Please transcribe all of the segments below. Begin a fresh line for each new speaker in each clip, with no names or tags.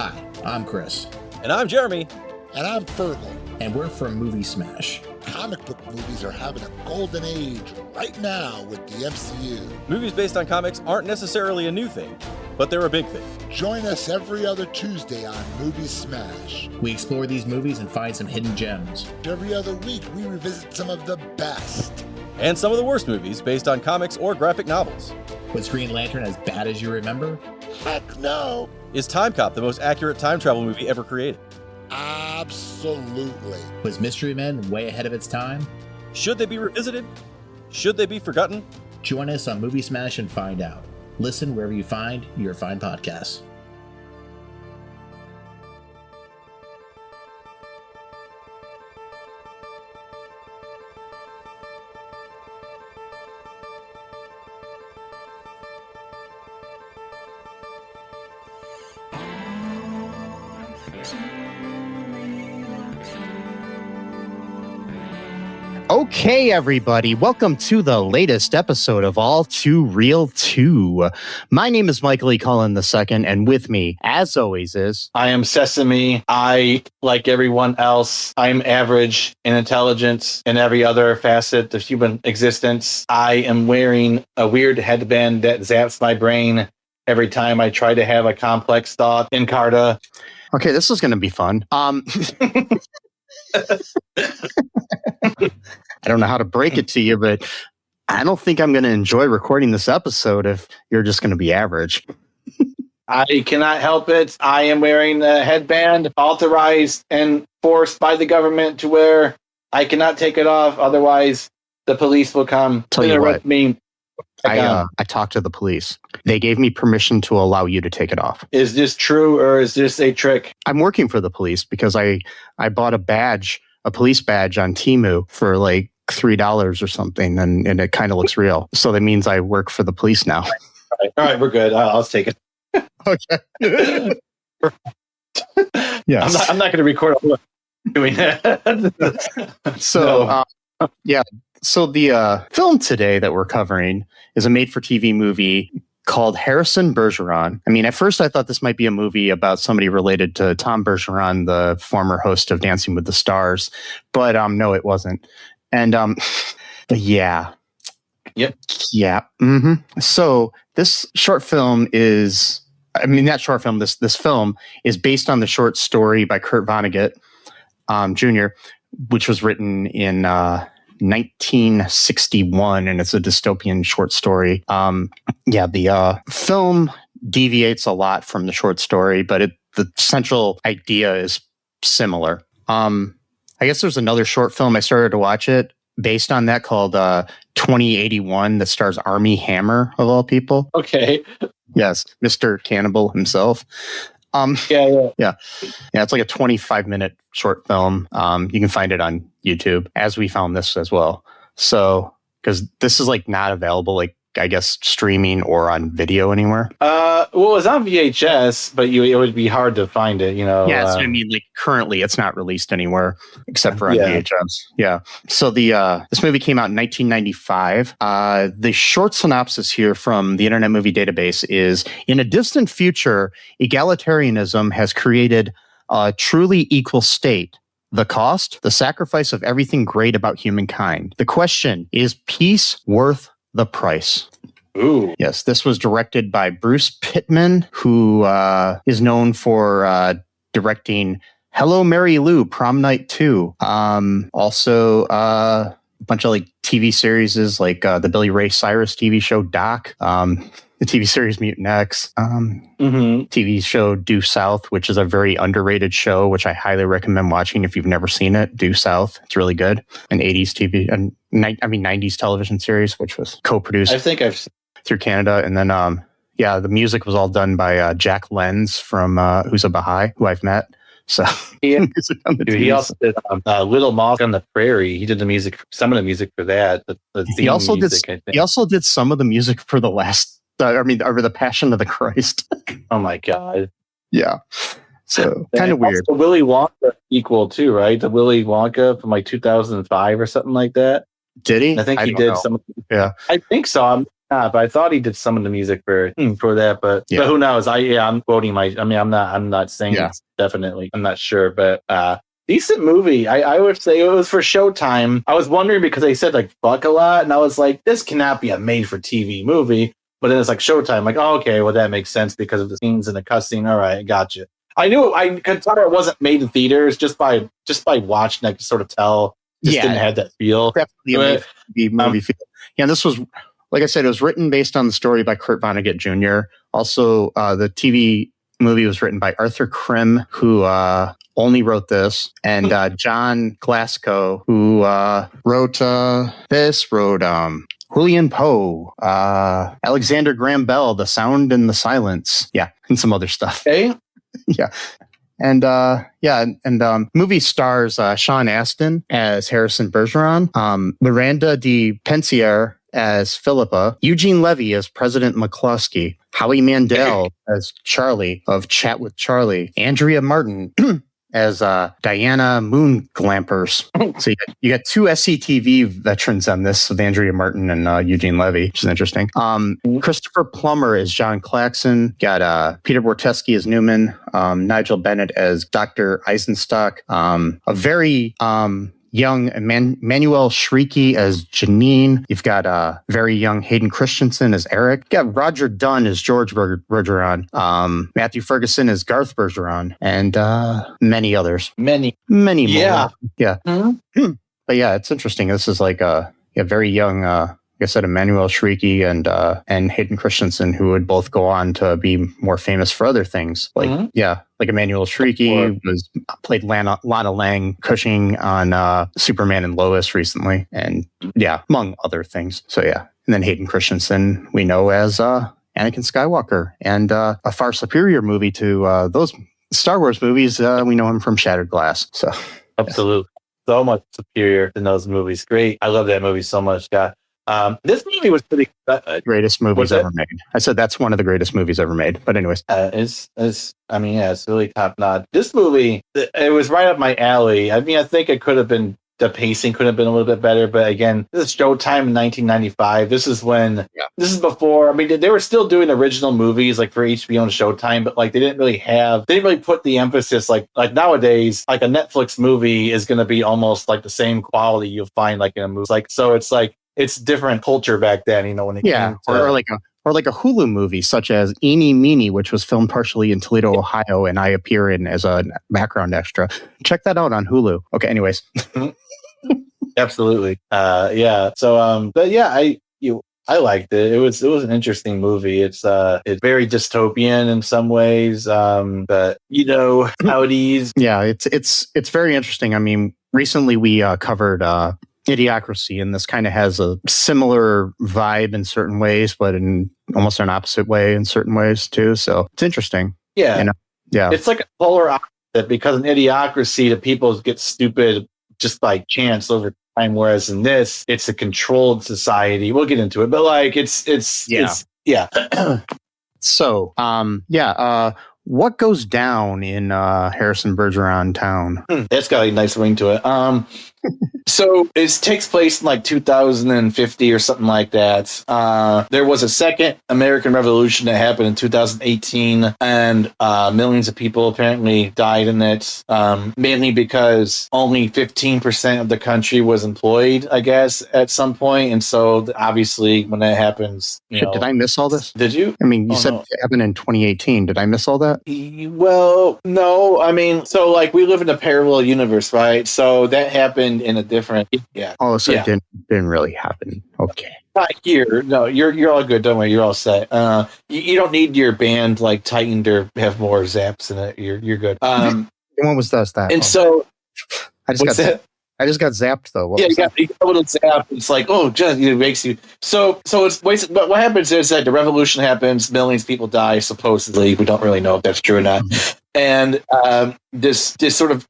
Hi, I'm Chris.
And I'm Jeremy.
And I'm Fergal.
And we're from Movie Smash.
Comic book movies are having a golden age right now with the MCU.
Movies based on comics aren't necessarily a new thing, but they're a big thing.
Join us every other Tuesday on Movie Smash.
We explore these movies and find some hidden gems.
Every other week, we revisit some of the best.
And some of the worst movies based on comics or graphic novels.
Was Green Lantern as bad as you remember?
Heck no!
Is Time Cop the most accurate time travel movie ever created?
Absolutely.
Was Mystery Men way ahead of its time?
Should they be revisited? Should they be forgotten?
Join us on Movie Smash and find out. Listen wherever you find your fine podcasts.
Okay, everybody, welcome to the latest episode of All Too Real 2. My name is Michael E. Cullen II, and with me, as always, is...
I am Sesame. I, like everyone else, I'm average in intelligence in every other facet of human existence. I am wearing a weird headband that zaps my brain every time I try to have a complex thought in Carta.
Okay, this is going to be fun. I don't know how to break it to you, but I don't think I'm going to enjoy recording this episode if you're just going to be average.
I cannot help it. I am wearing a headband authorized and forced by the government to wear. I cannot take it off. Otherwise, the police will come
Tell
and
you
arrest
what,
me.
I talked to the police. They gave me permission to allow you to take it off.
Is this true or is this a trick?
I'm working for the police because I bought a police badge on Temu for like $3 or something, and it kind of looks real. So that means I work for the police now.
All right, we're good. I'll take it.
Okay. Yes.
I'm not going to record doing that.
So, no. So the film today that we're covering is a made-for-TV movie called Harrison Bergeron. I mean, at first I thought this might be a movie about somebody related to Tom Bergeron, the former host of Dancing with the Stars, but no, it wasn't. And but yeah.
Yep.
Yeah. Mm-hmm. So this short film is, I mean, not short film, this film is based on the short story by Kurt Vonnegut Jr., which was written in 1961, and it's a dystopian short story. The film deviates a lot from the short story, but the central idea is similar. I guess there's another short film, I started to watch it, based on that called 2081 that stars Armie Hammer, of all people.
Okay.
Yes, Mr. Cannibal himself.
Yeah.
It's like a 25-minute short film. You can find it on YouTube, as we found this as well. So, because this is like not available, like I guess streaming or on video anywhere.
Well, it's on VHS, but it would be hard to find it.
Yeah, I mean, like currently, it's not released anywhere except for on VHS. Yeah. So this movie came out in 1995. The short synopsis here from the Internet Movie Database is: in a distant future, egalitarianism has created a truly equal state. The cost, the sacrifice of everything great about humankind. The question, is peace worth the price?
Ooh.
Yes, this was directed by Bruce Pittman, who is known for directing Hello, Mary Lou, Prom Night 2. Also, a bunch of like TV series like the Billy Ray Cyrus TV show Doc, the TV series Mutant X, TV show Due South, which is a very underrated show, which I highly recommend watching if you've never seen it. Due South, it's really good. An 80s TV and 90s television series, which was co-produced.
I think I've
through Canada, and then the music was all done by Jack Lenz from Who's a Baha'i, who I've met. So
he also did Little Moth on the Prairie. He did the music, some of the music for that.
He also did some of the music for the last. Over the Passion of the Christ.
Oh my God!
Yeah, so kind of weird.
The Willy Wonka equal too, right? The Willy Wonka from like 2005 or something like that.
Did he?
I think he
don't
did
know.
some.
Yeah.
I think so. I'm not, but I thought he did some of the music for that. But who knows? I'm quoting I'm not saying it's definitely. I'm not sure, but decent movie. I would say it was for Showtime. I was wondering because they said like fuck a lot, and I was like, this cannot be a made-for-TV movie. But then it's like Showtime. Like, oh, okay, well that makes sense because of the scenes and the cussing. All right, gotcha. I could tell it wasn't made in theaters just by watching. I could sort of tell. Just didn't have that feel.
Definitely a movie feel. Yeah, and this was, like I said, it was written based on the story by Kurt Vonnegut Jr. Also, the TV movie was written by Arthur Krim, who only wrote this, and John Klaxon, who wrote Julian Poe, Alexander Graham Bell, The Sound and the Silence. Yeah, and some other stuff.
Okay.
Yeah. And movie stars Sean Astin as Harrison Bergeron, Miranda de Pencier as Phillipa, Eugene Levy as President McCloskey, Howie Mandel as Charlie of Chat with Charlie, Andrea Martin as Diana Moon Glampers. So you got two SCTV veterans on this with Andrea Martin and Eugene Levy, which is interesting. Christopher Plummer as John Klaxon. Got Peter Bortesky as Newman. Nigel Bennett as Dr. Eisenstock. A very young Manuel Shrieky as Janine. You've got very young Hayden Christensen as Eric. You got Roger Dunn as George Bergeron. Matthew Ferguson as Garth Bergeron, and many others. Many more. Yeah. Mm-hmm. But yeah, it's interesting. This is like a very young, like I said, Emmanuel Shrieky and Hayden Christensen, who would both go on to be more famous for other things. Like like Emmanuel Shrieky played Lana Lang Cushing on Superman and Lois recently, and among other things. So and then Hayden Christensen we know as Anakin Skywalker, and a far superior movie to those Star Wars movies. We know him from Shattered Glass. So
absolutely, so much superior than those movies. Great, I love that movie so much. God. This movie was pretty
greatest movies ever made. I said that's one of the greatest movies ever made. But anyways,
it's really top notch. This movie, it was right up my alley. I mean, I think it could have been, the pacing could have been a little bit better. But again, this is Showtime in 1995. This is before. I mean, they were still doing original movies like for HBO and Showtime, but like they didn't really put the emphasis like nowadays. Like a Netflix movie is going to be almost like the same quality you'll find like in a movie. It's different culture back then, when it came to...
or like a Hulu movie such as Eenie Meenie, which was filmed partially in Toledo, Ohio, and I appear in as a background extra. Check that out on Hulu. Okay, anyways.
Absolutely. So but yeah, I liked it. It was an interesting movie. It's very dystopian in some ways. But how it is.
Yeah, it's very interesting. I mean, recently we covered Idiocracy, and this kind of has a similar vibe in certain ways, but in almost an opposite way in certain ways too. So it's interesting.
Yeah. It's like a polar opposite, because in Idiocracy, the people get stupid just by chance over time, whereas in this, it's a controlled society. We'll get into it, but like it's.
So, what goes down in Harrison Bergeron town?
That's got a nice ring to it. So it takes place in like 2050 or something like that. There was a second American Revolution that happened in 2018, and millions of people apparently died in it, mainly because only 15% of the country was employed, I guess, at some point. And so obviously when that happens,
Did I miss all this?
Did you?
I mean, you said it happened in 2018. Did I miss all that?
Well, no. I mean, so like we live in a parallel universe, right? So that happened in a different,
it didn't really happen. Okay.
Not here. No, you're all good. Don't worry, you're all set. You don't need your band like tightened or have more zaps in it. You're good.
When was that?
And so
I just got zapped though.
You got a little zap. It's like, it makes you. So it's wasted. But what happens is that the revolution happens, millions of people die. Supposedly, we don't really know if that's true or not. And this sort of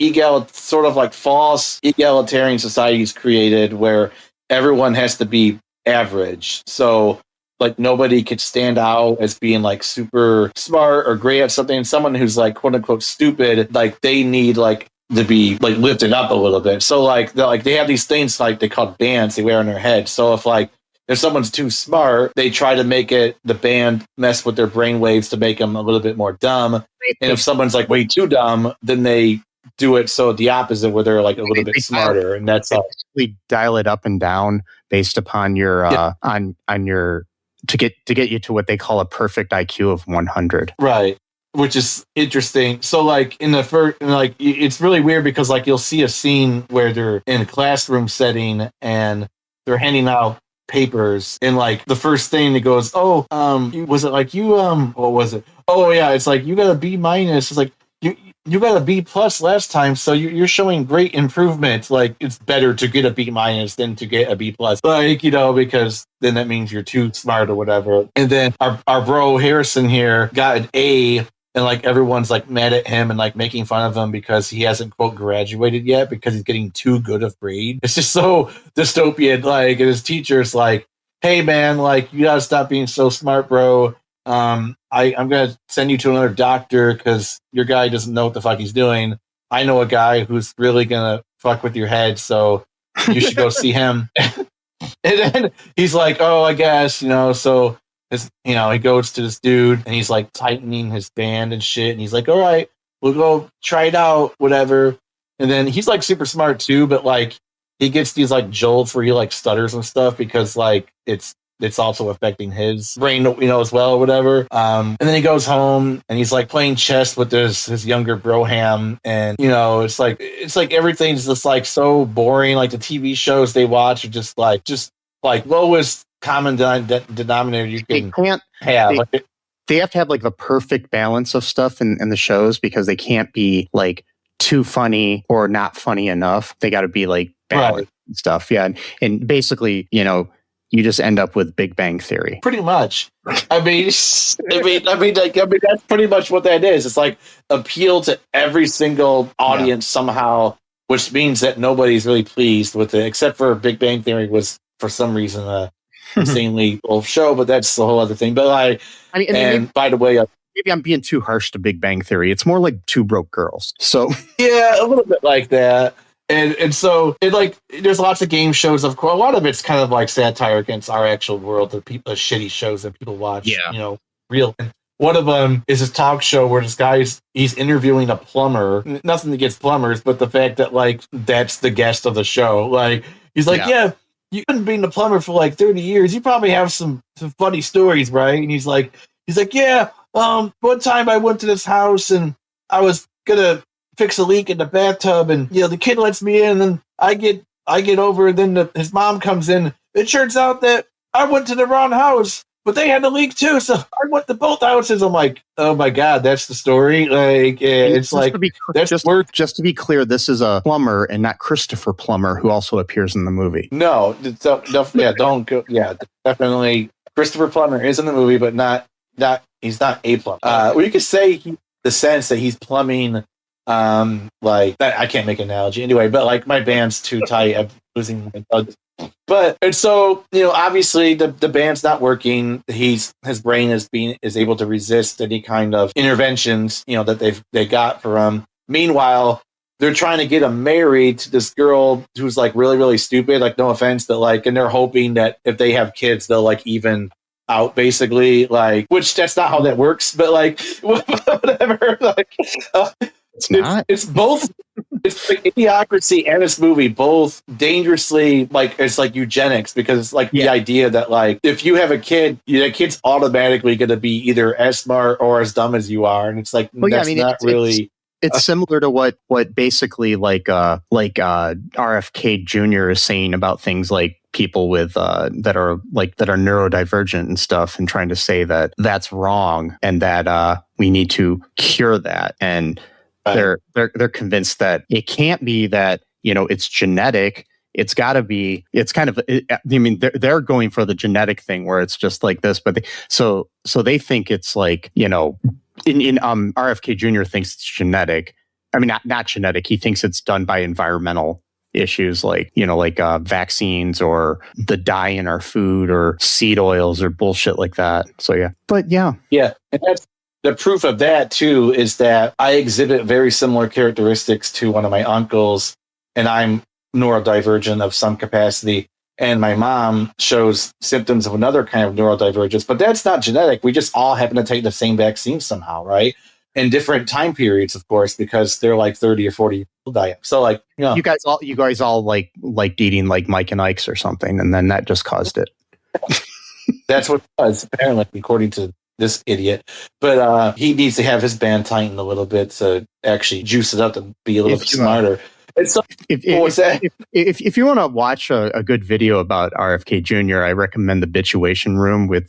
false egalitarian society is created where everyone has to be average. So like nobody could stand out as being like super smart or great at something. And someone who's like quote unquote stupid, like they need like to be like lifted up a little bit. So like they have these things like they call bands they wear on their head. So if someone's too smart, they try to make the band mess with their brain waves to make them a little bit more dumb. And if someone's like way too dumb, then they do it so the opposite where they're like a little bit smarter. And that's how
we dial it up and down based upon your on your to get you to what they call a perfect IQ of 100.
Right. Which is interesting. So like in the first, like it's really weird because like you'll see a scene where they're in a classroom setting and they're handing out papers, and like the first thing that goes, was it like you what was it? Oh yeah, it's like you got a B minus. It's like you got a B plus last time, so you're showing great improvement. Like it's better to get a B minus than to get a B plus, like because then that means you're too smart or whatever. And then our bro Harrison here got an A. And like everyone's like mad at him and like making fun of him because he hasn't quote graduated yet because he's getting too good of grade. It's just so dystopian. Like, and his teacher's like, "Hey man, like you gotta stop being so smart, bro. I'm gonna send you to another doctor because your guy doesn't know what the fuck he's doing. I know a guy who's really gonna fuck with your head, so you should go see him." And then he's like, "Oh, I guess so." He goes to this dude and he's like tightening his band and shit. And he's like, "All right, we'll go try it out, whatever." And then he's like super smart too, but like he gets these like jolts where he like stutters and stuff because like it's also affecting his brain, as well, or whatever. And then he goes home and he's like playing chess with his younger broham. And, it's like everything's just like so boring. Like the TV shows they watch are just like lowest common denominator you can have.
They have to have like the perfect balance of stuff in the shows because they can't be like too funny or not funny enough. They got to be like balanced and stuff. Yeah. And basically, you just end up with Big Bang Theory.
Pretty much. I mean, that's pretty much what that is. It's like appeal to every single audience somehow, which means that nobody's really pleased with it, except for Big Bang Theory was for some reason a insanely old show, but that's the whole other thing. But by the way,
maybe I'm being too harsh to Big Bang Theory. It's more like Two Broke Girls. So
yeah, a little bit like that. And so it like there's lots of game shows. Of course, a lot of it's kind of like satire against our actual world, the shitty shows that people watch. Yeah, real. And one of them is this talk show where this guy's he's interviewing a plumber. Nothing against plumbers, but the fact that like that's the guest of the show. Like he's like, yeah. You couldn't be a plumber for like 30 years. You probably have some funny stories, right? And he's like, yeah. One time I went to this house and I was gonna fix a leak in the bathtub, and the kid lets me in, and then I get over, and then his mom comes in. It turns out that I went to the wrong house, but they had a leak too, so I went to both houses. I'm like, oh my god, that's the story. Like, it's like
just to be clear, this is a plumber and not Christopher Plummer, who also appears in the movie.
No, don't go. Yeah, definitely. Christopher Plummer is in the movie, but not he's not a plumber. Well, you could say the sense that he's plumbing. Like that, I can't make an analogy anyway, but like my band's too tight. I'm losing my bugs. But and so obviously the band's not working. His brain is able to resist any kind of interventions that they got for him. Meanwhile, they're trying to get him married to this girl who's like really really stupid. Like no offense, but like, and they're hoping that if they have kids, they'll like even out basically. Like, which that's not how that works. But like whatever. Like. It's both. It's like Idiocracy and this movie both dangerously like it's like eugenics because it's like the idea that like if you have a kid, that kid's automatically going to be either as smart or as dumb as you are, and it's like
It's similar to what basically like RFK Jr. is saying about things like people with that are neurodivergent and stuff, and trying to say that that's wrong and that we need to cure that. And they're convinced that it can't be that it's genetic. It's got to be. It's kind of. They're going for the genetic thing where it's just like this, but so they think it's like in RFK Jr. thinks it's genetic. I mean, not genetic. He thinks it's done by environmental issues like vaccines or the dye in our food or seed oils or bullshit like that. So yeah, but yeah,
and the proof of that too is that I exhibit very similar characteristics to one of my uncles, and I'm neurodivergent of some capacity. And my mom shows symptoms of another kind of neurodivergence, but that's not genetic. We just all happen to take the same vaccine somehow, right? In different time periods, of course, because they're like 30 or 40 people die. So like,
you guys all like eating like Mike and Ike's or something, and then that just caused it.
That's what it was, apparently, according to this idiot. But he needs to have his band tightened a little bit to actually juice it up to be a little bit smarter. So,
if you want to watch a good video about RFK Jr., I recommend the Bituation Room with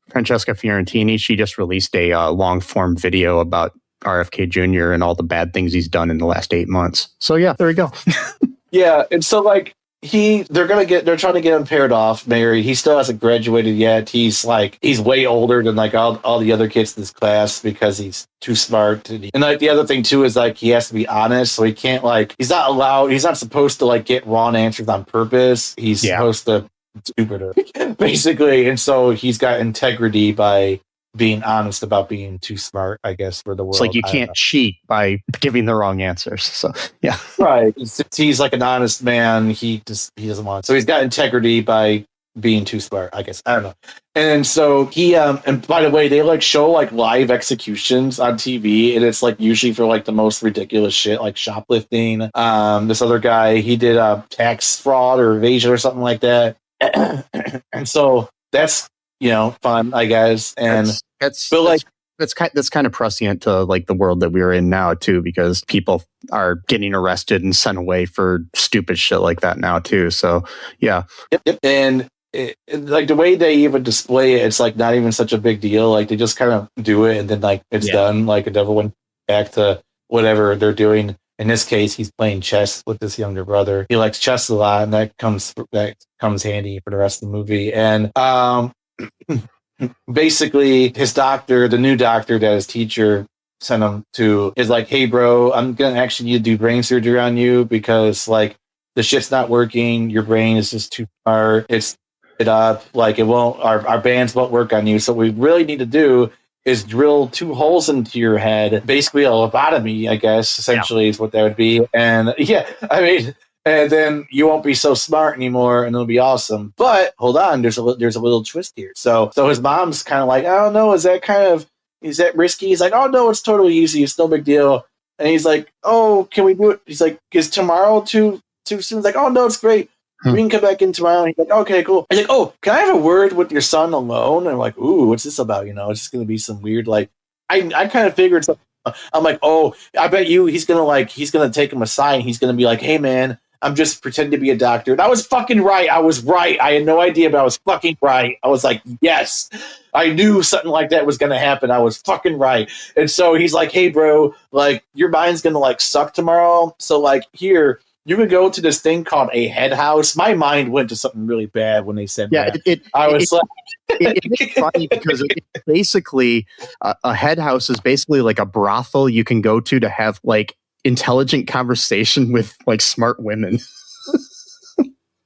Francesca Fiorentini. She just released a long form video about RFK Jr. and all the bad things he's done in the last 8 months. So yeah, there we go.
Yeah, and so like they're trying to get him paired off, married. He still hasn't graduated yet. He's way older than like all the other kids in this class because he's too smart. And like the other thing too is like he has to be honest, so he can't he's not supposed to like get wrong answers on purpose. He's supposed to stupider basically, and so he's got integrity by being honest about being too smart, I guess, for the world.
It's like you can't cheat by giving the wrong answers. So yeah,
right. He's like an honest man. He doesn't want. So he's got integrity by being too smart, I guess. I don't know. And so he and by the way, they like show like live executions on TV, and it's like usually for like the most ridiculous shit, like shoplifting. This other guy, he did tax fraud or evasion or something like that. And so that's fun, I guess. And
that's kind of prescient to like the world that we're in now too, because people are getting arrested and sent away for stupid shit like that now too. So yeah.
Yep. And like the way they even display it, it's like not even such a big deal. Like they just kind of do it and then like it's done. Like it never went back to whatever they're doing. In this case, he's playing chess with his younger brother. He likes chess a lot, and that comes handy for the rest of the movie. And basically, his doctor, the new doctor that his teacher sent him to, is like, "Hey, bro, I'm gonna actually need to do brain surgery on you because like the shit's not working. Your brain is just too smart. It's it up. Like it won't. Our bands won't work on you. So what we really need to do is drill 2 holes into your head, basically a lobotomy, I guess, essentially is what that would be. And and then you won't be so smart anymore, and it'll be awesome. But hold on, there's a little twist here. So his mom's kind of like, I don't know, is that risky? He's like, oh no, it's totally easy, it's no big deal. And he's like, oh, can we do it? He's like, is tomorrow too soon? He's like, oh no, it's great. We can come back in tomorrow. And he's like, okay, cool. He's like, oh, can I have a word with your son alone? And I'm like, ooh, what's this about? It's just going to be some weird, like, I kind of figured something. I'm like, oh, I bet you he's going to take him aside. And he's going to be like, hey, man, I'm just pretending to be a doctor. And I was fucking right. I was right. I had no idea, but I was fucking right. I was like, yes, I knew something like that was going to happen. I was fucking right. And so he's like, hey, bro, like, your mind's going to, like, suck tomorrow. So, like, here, you could go to this thing called a head house. My mind went to something really bad when they said that. It's
funny because it's basically a head house is basically like a brothel you can go to have like intelligent conversation with like smart women.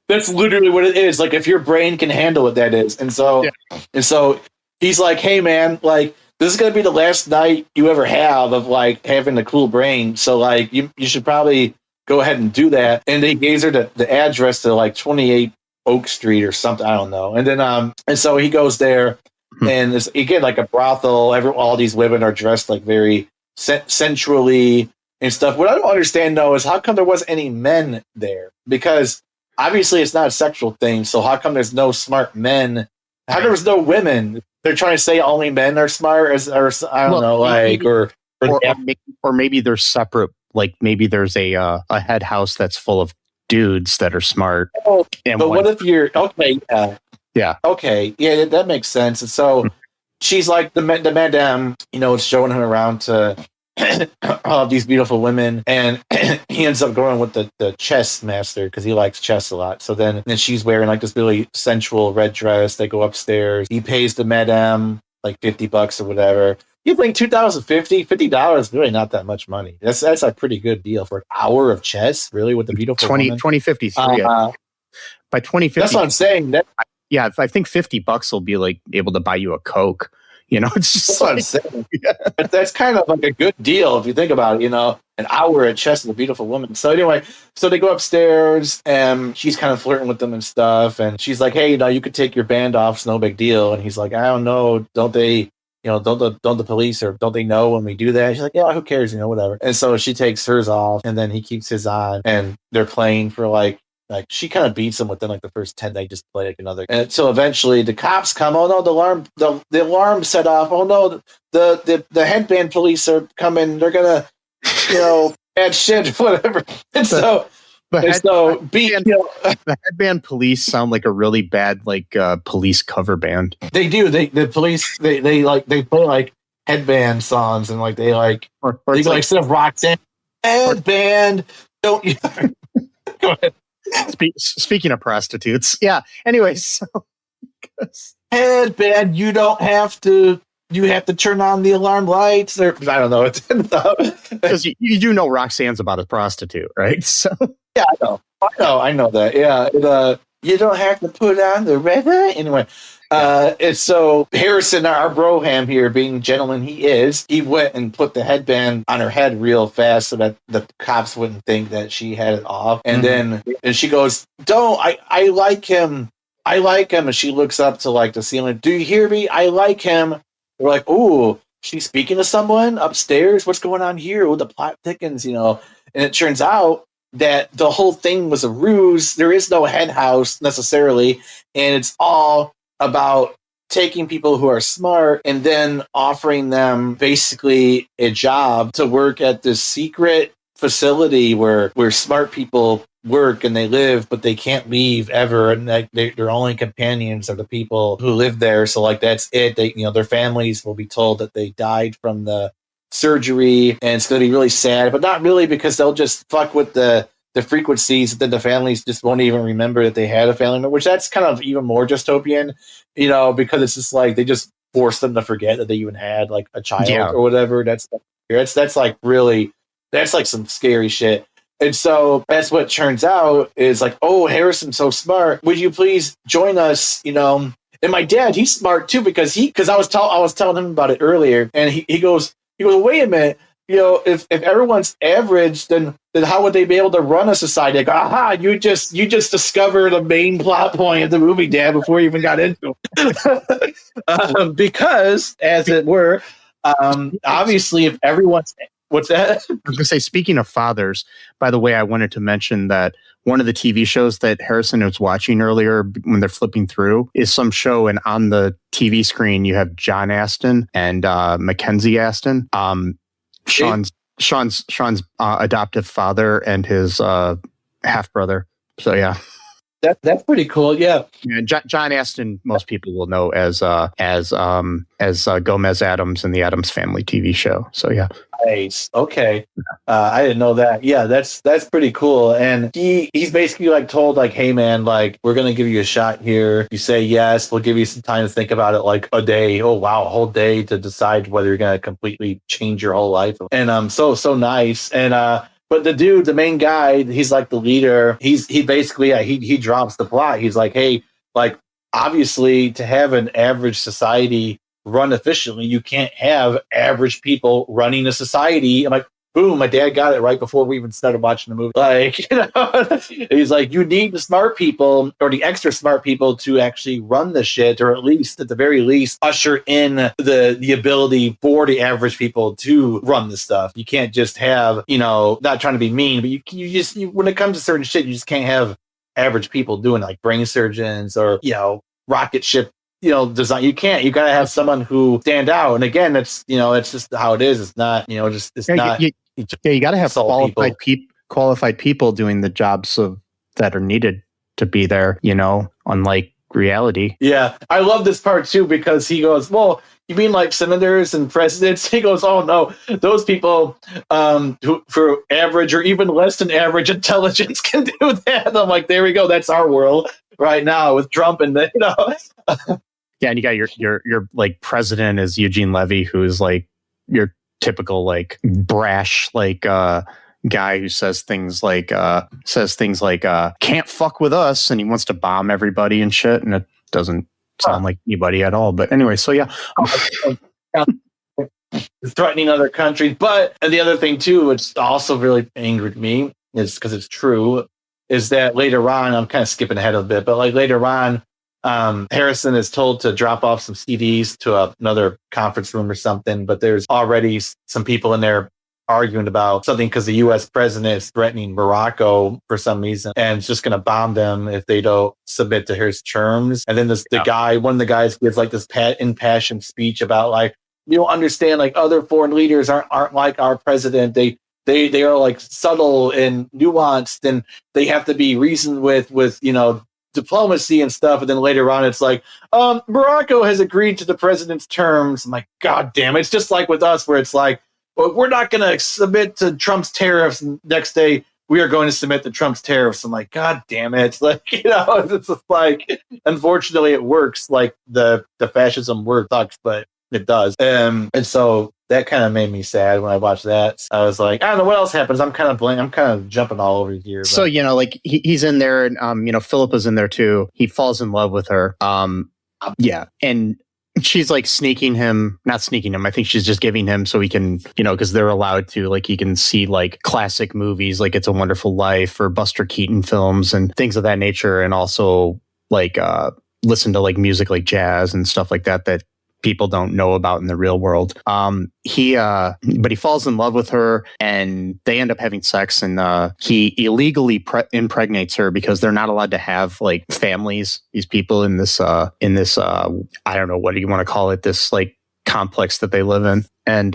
That's literally what it is. Like if your brain can handle what that is. And so he's like, hey man, like this is going to be the last night you ever have of like having a cool brain. So like you should probably go ahead and do that. And he gives her the address to like 28 Oak Street or something. I don't know. And then, and so he goes there and it's, again, like a brothel. All these women are dressed like very sensually and stuff. What I don't understand though is how come there wasn't any men there? Because obviously it's not a sexual thing. So how come there's no smart men? How there was no women? They're trying to say only men are smart, or I don't know, like,
or maybe they're separate. Like maybe there's a head house that's full of dudes that are smart.
Oh, but what if you're okay?
Yeah.
Okay. Yeah, that makes sense. And so she's like the madame, it's showing him around to all these beautiful women, and he ends up going with the chess master because he likes chess a lot. So then she's wearing like this really sensual red dress. They go upstairs. He pays the madame like $50 or whatever. You think $50 is really not that much money. That's a pretty good deal for an hour of chess, really, with the beautiful
2053. By 2050,
that's what I'm saying.
I think $50 will be like able to buy you a Coke. It's just
That's what I'm saying. That's kind of like a good deal if you think about it, an hour at chess with a beautiful woman. So anyway, so they go upstairs and she's kind of flirting with them and stuff. And she's like, hey, you could take your band off. It's no big deal. And he's like, I don't know. Don't they, don't the police or don't they know when we do that? She's like, yeah, who cares? Whatever. And so she takes hers off and then he keeps his on and they're playing for like she kind of beats him within like the first 10. They just play like another. And so eventually the cops come. Oh no, the alarm set off. Oh no, the headband police are coming. They're gonna, bad shit, whatever. And so
the headband police sound like a really bad police cover band.
They do. The police they play like headband songs and like they like
or
they like instead of rock headband. Don't you? Go ahead.
Speaking of prostitutes, yeah. Anyway, so
headband, you have to turn on the alarm lights, or I don't know.
Because you do know Roxanne's about a prostitute, right? So
yeah, I know that. Yeah, you don't have to put on the red light anyway. And so Harrison, our broham here, being gentleman he went and put the headband on her head real fast so that the cops wouldn't think that she had it off. And then she goes, "Don't! I like him. I like him." And she looks up to like the ceiling. Do you hear me? I like him. We're like, "Ooh, she's speaking to someone upstairs. What's going on here?" Oh, the plot thickens, And it turns out that the whole thing was a ruse. There is no head house necessarily, and it's all about taking people who are smart and then offering them basically a job to work at this secret facility where smart people work and they live, but they can't leave ever, and their only companions are the people who live there. So like that's it. They their families will be told that they died from the surgery, and it's going to be really sad, but not really, because they'll just fuck with the frequencies, then the families just won't even remember that they had a family member, which that's kind of even more dystopian, because it's just like they just force them to forget that they even had like a child or whatever. That's like really, that's like some scary shit. And so that's what turns out is like, oh, Harrison's so smart. Would you please join us? And my dad, he's smart too, because I was telling him about it earlier, and he goes, wait a minute. If everyone's average, then how would they be able to run a society? I go, aha, you just discovered the main plot point of the movie, Dad, before you even got into it. Because, as it were, obviously, if everyone's... What's that?
I was going to say, speaking of fathers, by the way, I wanted to mention that one of the TV shows that Harrison was watching earlier when they're flipping through is some show, and on the TV screen you have John Astin and Mackenzie Astin. Sean's adoptive father and his half brother. So yeah,
that's pretty cool. Yeah,
John Astin, most people will know as Gomez Addams in the Addams Family TV show. So yeah.
Nice. Okay. I didn't know that. Yeah, that's pretty cool. And he's basically like told like, hey man, like we're gonna give you a shot here. You say yes, we'll give you some time to think about it, like a day. Oh wow, a whole day to decide whether you're gonna completely change your whole life. And so nice. And but the dude, the main guy, he's like the leader. He basically he drops the plot. He's like, hey, like obviously to have an average society run efficiently, you can't have average people running a society. I'm like, boom, my dad got it right before we even started watching the movie. Like, he's like, you need the smart people or the extra smart people to actually run the shit, or at the very least, usher in the ability for the average people to run the stuff. You can't just have, not trying to be mean, but you just when it comes to certain shit, you just can't have average people doing like brain surgeons or, rocket ship design. You can't. You got to have someone who stand out. And again, it's it's just how it is. It's not not.
You got to have qualified people doing the jobs that are needed to be there. Unlike reality.
Yeah, I love this part too, because he goes, "Well, you mean like senators and presidents?" He goes, "Oh no, those people who for average or even less than average intelligence can do that." I'm like, there we go. That's our world right now with Trump and
Yeah, and you got your like president is Eugene Levy, who is like your typical like brash like guy who says things like can't fuck with us, and he wants to bomb everybody and shit, and it doesn't sound like anybody at all. But anyway, so yeah.
Threatening other countries. But and the other thing too, which also really angered me, is because it's true, is that later on, I'm kind of skipping ahead a bit, but like later on, Harrison is told to drop off some CDs to another conference room or something, but there's already some people in there arguing about something because the U.S. president is threatening Morocco for some reason and is just going to bomb them if they don't submit to his terms. And then one of the guys gives like this impassioned speech about like, you don't understand, like other foreign leaders aren't like our president. They are like subtle and nuanced, and they have to be reasoned with diplomacy and stuff. And then later on, it's like, Morocco has agreed to the president's terms. I'm like, God damn it. It's just like with us, where it's like, well, we're not going to submit to Trump's tariffs. And next day, we are going to submit to Trump's tariffs. I'm like, God damn it. Like, it's just like, unfortunately, it works. Like the fascism word sucks, but it does. And so that kind of made me sad when I watched that. I was like, I don't know what else happens. I'm kind of jumping all over here. But.
So, like he's in there and, Phillipa's in there too. He falls in love with her. Yeah. And she's like not sneaking him. I think she's just giving him so he can, because they're allowed to, like, he can see like classic movies, like It's a Wonderful Life or Buster Keaton films and things of that nature. And also like, listen to like music like jazz and stuff like that people don't know about in the real world. But he falls in love with her and they end up having sex, and he illegally impregnates her because they're not allowed to have like families. These people in this I don't know, what do you want to call it? This like complex that they live in. And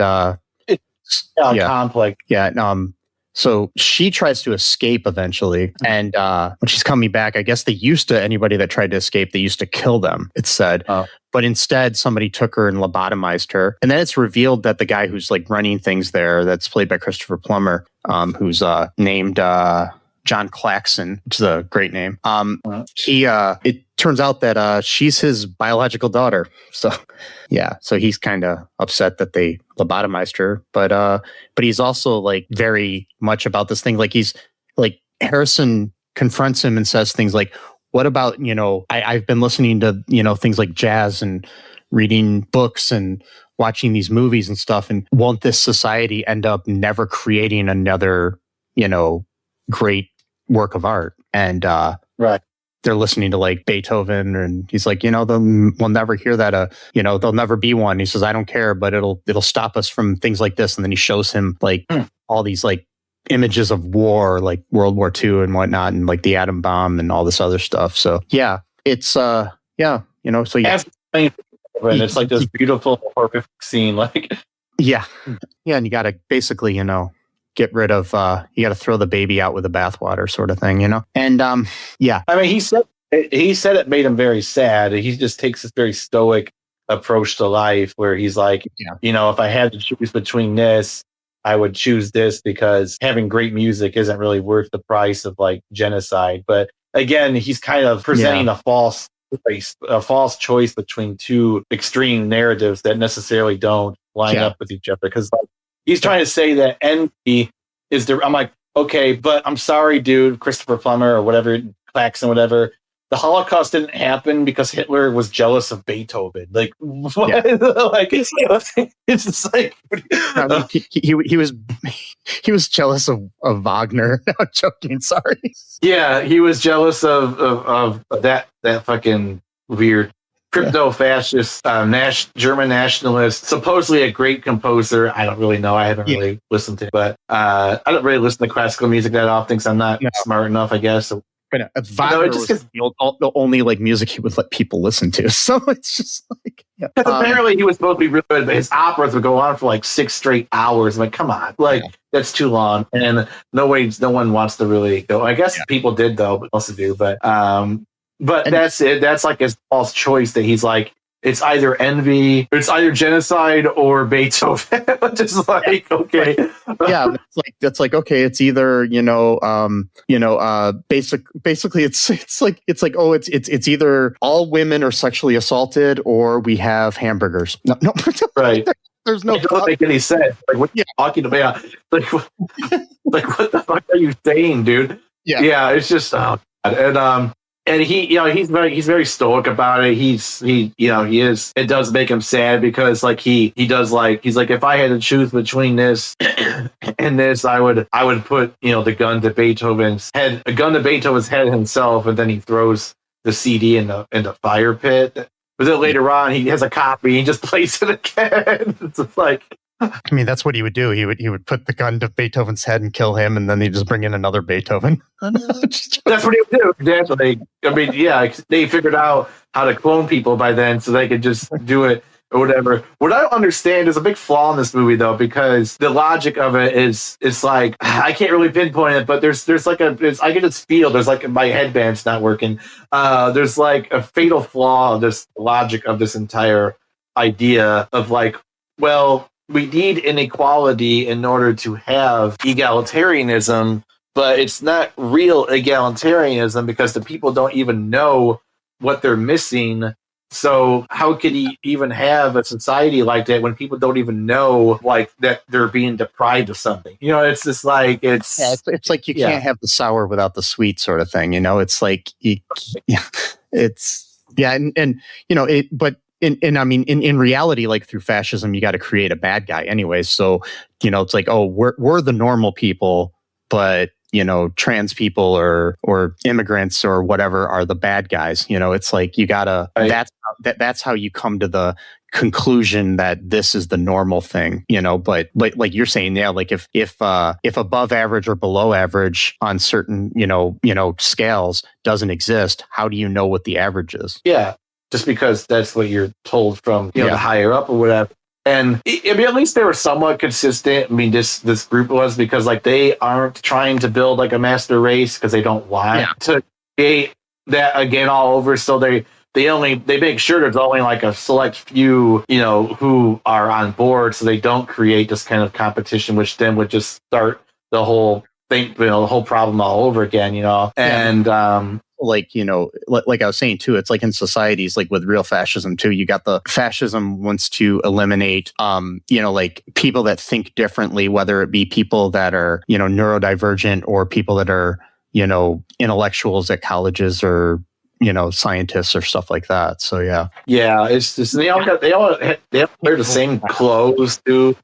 complex.
Yeah. So she tries to escape eventually. And when she's coming back, I guess anybody that tried to escape, they used to kill them, it said. But instead, somebody took her and lobotomized her. And then it's revealed that the guy who's like running things there, that's played by Christopher Plummer, who's named John Klaxon, which is a great name. It turns out that she's his biological daughter. So, yeah. So he's kind of upset that they lobotomized her. But he's also like very much about this thing. Like he's like, Harrison confronts him and says things like, what about, I've been listening to, things like jazz and reading books and watching these movies and stuff. And won't this society end up never creating another, great work of art? And
right.
They're listening to like Beethoven, and he's like, we'll never hear that. There'll never be one. He says, I don't care, but it'll stop us from things like this. And then he shows him like all these like images of war, like World War II and whatnot, and like the atom bomb and all this other stuff. So yeah, it's so yeah.
And it's like this beautiful, horrific scene, like
yeah, and you got to basically, get rid of, you got to throw the baby out with the bathwater, sort of thing, And yeah,
I mean, he said it made him very sad. He just takes this very stoic approach to life, where he's like, if I had to choose between this, I would choose this because having great music isn't really worth the price of like genocide. But again, he's kind of presenting a false choice between two extreme narratives that necessarily don't line up with each other. Because like, he's trying to say that envy is I'm like, okay, but I'm sorry, dude, Christopher Plummer or whatever, Klaxon, whatever. The Holocaust didn't happen because Hitler was jealous of Beethoven. Like, what? Yeah. Like, it's just like
he was jealous of Wagner. No, I'm joking. Sorry.
Yeah, he was jealous of that fucking weird crypto-fascist German nationalist, supposedly a great composer. I don't really know. I haven't really listened to it, but I don't really listen to classical music that often because I'm not smart enough, I guess. So,
but Wagner was the only like music he would let people listen to. So it's just like,
apparently he was supposed to be really good, but his operas would go on for like 6 straight hours. I'm like, come on, like that's too long. And no one wants to really go. I guess people did though, but also do. But that's it. That's like his false choice that he's like, it's either envy, it's either genocide or Beethoven. Just like, okay.
That's like, okay, it's either, basically it's like either all women are sexually assaulted or we have hamburgers. No.
Right.
There's no.
It doesn't make any sense. Like, what are you talking about? Like, what the fuck are you saying, dude? Yeah. It's just, and And he's very stoic about it. He is. It does make him sad because like he's like, if I had to choose between this and this, I would put the gun to Beethoven's head himself, and then he throws the CD in the fire pit. But then later on, he has a copy. He just plays it again. It's just like.
I mean, that's what he would do. He would put the gun to Beethoven's head and kill him, and then he'd just bring in another Beethoven.
That's what he would do. Exactly. I mean, yeah, they figured out how to clone people by then, so they could just do it or whatever. What I don't understand is a big flaw in this movie, though, because the logic of it is like I can't really pinpoint it, but there's like I can just feel there's like my headband's not working. There's like a fatal flaw of this logic of this entire idea of like, well, we need inequality in order to have egalitarianism, but it's not real egalitarianism because the people don't even know what they're missing. So how could he even have a society like that when people don't even know like that they're being deprived of something? It's just like it's
like you can't have the sour without the sweet sort of thing. It's like but I mean, in reality, like through fascism, you got to create a bad guy anyway. So, it's like, oh, we're the normal people, but trans people or immigrants or whatever are the bad guys. It's like you gotta. That's how you come to the conclusion that this is the normal thing. But like you're saying, yeah, like if above average or below average on certain scales doesn't exist, how do you know what the average is?
Yeah. Just because that's what you're told from the higher up or whatever. And I mean, at least they were somewhat consistent. I mean, this group was, because like they aren't trying to build like a master race because they don't want to create that again all over. So they make sure there's only like a select few, who are on board, so they don't create this kind of competition, which then would just start the whole thing, the whole problem all over again, and
like I was saying too, it's like in societies like with real fascism too, you got the fascism wants to eliminate like people that think differently, whether it be people that are neurodivergent or people that are intellectuals at colleges or scientists or stuff like that. So yeah,
it's just they all wear the same clothes too.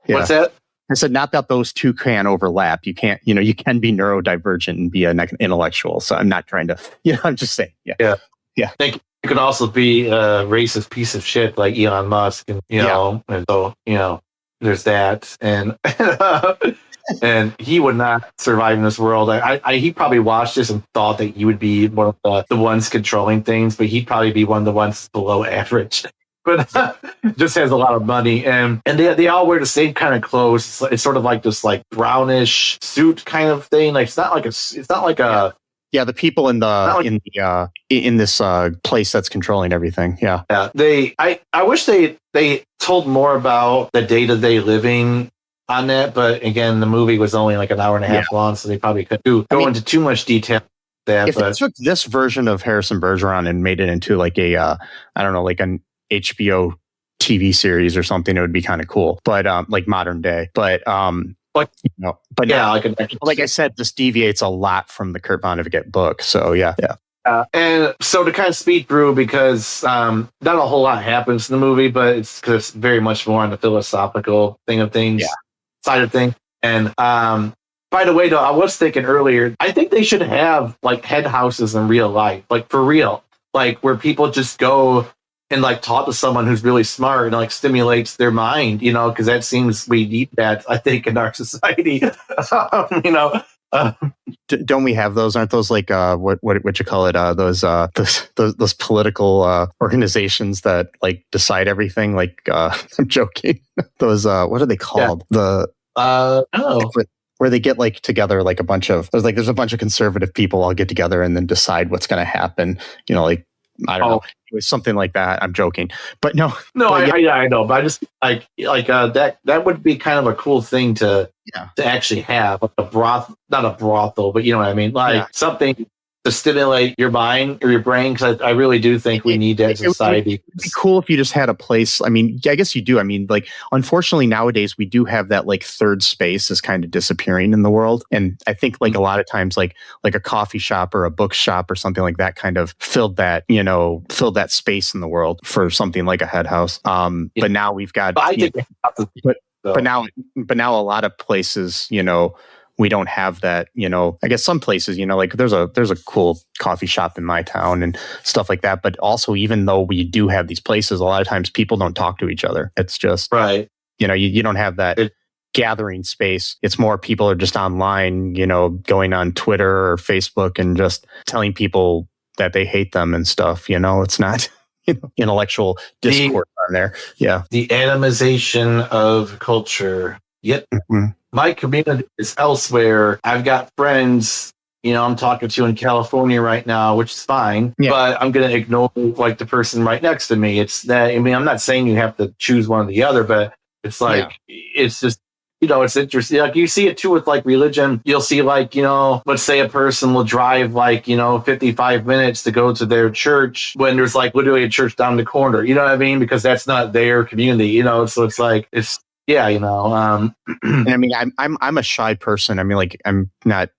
What's that?
I said, not that those two can overlap. You can't, you can be neurodivergent and be an intellectual. So I'm not trying to, I'm just saying. Yeah.
I think you could also be a racist piece of shit like Elon Musk, and and so there's that, and and he would not survive in this world. He probably watched this and thought that you would be one of the ones controlling things, but he'd probably be one of the ones below average. But just has a lot of money, and they all wear the same kind of clothes. It's sort of like this like brownish suit kind of thing. Like it's not like a
the people in this place that's controlling everything. Yeah.
I wish they told more about the day-to-day living on that, but again, the movie was only like an hour and a half long, so they probably couldn't go into too much detail. If
they took this version of Harrison Bergeron and made it into like a I don't know, like an HBO TV series or something, it would be kind of cool, but like modern day, but like I said, this deviates a lot from the Kurt Vonnegut book. So
and so to kind of speed through, because not a whole lot happens in the movie, but it's because it's very much more on the philosophical side of things. And by the way, though, I was thinking earlier, I think they should have like head houses in real life, like for real, like where people just go and like talk to someone who's really smart and like stimulates their mind, because that seems, we need that, I think, in our society.
Don't we have those? Aren't those like what you call it? Those political organizations that like decide everything. Like I'm joking. Those what are they called? Where they get like together like there's a bunch of conservative people all get together and then decide what's going to happen. Like I don't know. It was something like that. I'm joking, but no.
I know, but I just like that would be kind of a cool thing to actually have, like not a brothel, but you know what I mean, like something to stimulate your mind or your brain, because I really do think we need that in society.
It'd be cool if you just had a place. I mean, I guess you do. I mean, like, unfortunately nowadays we do have that like third space is kind of disappearing in the world. And I think like a lot of times like a coffee shop or a bookshop or something like that kind of filled that space in the world for something like a Head House. But now we've got, but now a lot of places, we don't have that, I guess some places, like there's a cool coffee shop in my town and stuff like that. But also, even though we do have these places, a lot of times people don't talk to each other. It's just,
right.
You don't have that gathering space. It's more people are just online, going on Twitter or Facebook and just telling people that they hate them and stuff. It's not intellectual discourse on there. Yeah.
The atomization of culture. Yep. Mm-hmm. My community is elsewhere. I've got friends, I'm talking to in California right now, which is fine, but I'm going to ignore like the person right next to me. It's that, I'm not saying you have to choose one or the other, but it's like, it's just, it's interesting. Like you see it too with like religion. You'll see like, let's say a person will drive like, 55 minutes to go to their church when there's like literally a church down the corner, you know what I mean? Because that's not their community, so it's like, it's, yeah, and
I mean, I'm a shy person. I mean, like, I'm not,